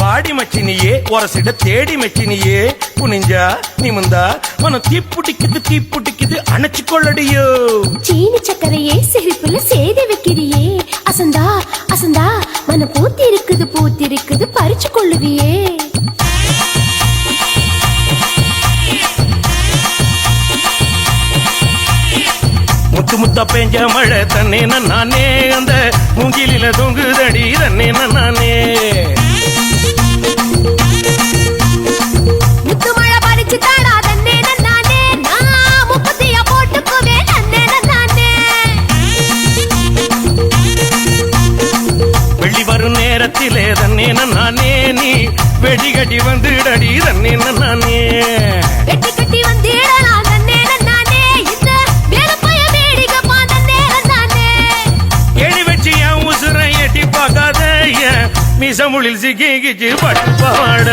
வாடி மச்சினியே ஒரசிட தேடி மச்சினியே குனிஞ்சா நிமிந்தா மனம் தீப்புட்டிக்குது அணைச்சு கொள்ளடியோ சீனி சக்கரையே சிரிப்புல சேதி வைக்கிறியே அசந்தா அசந்தா மன பூத்திருக்குது பறிச்சு கொள்ளுவியே முத்து முத்தா பெஞ்ச மழை தன்னே நானே அந்த மூங்கிலில தொங்குதடி தன்னே நானே முத்து மழை பறிச்சு தாடா தன்னே நானே நான் முப்பத்தியா போட்டுக்குவே நன்னே நானே வெள்ளி வரும் நேரத்திலே தன்னே நானே நீ வெடிகட்டி வந்துடடி தன்னே நானே வெட்டி கட்டி வந்திடலாம் நன்னே நானே இந்த வேலப்பைய வேடிக்கை நன்னே நானே எடி வச்சு என் உசுரை எட்டி பார்க்காத மிசமுளில் சிக்கிச்சு பட்டு பாட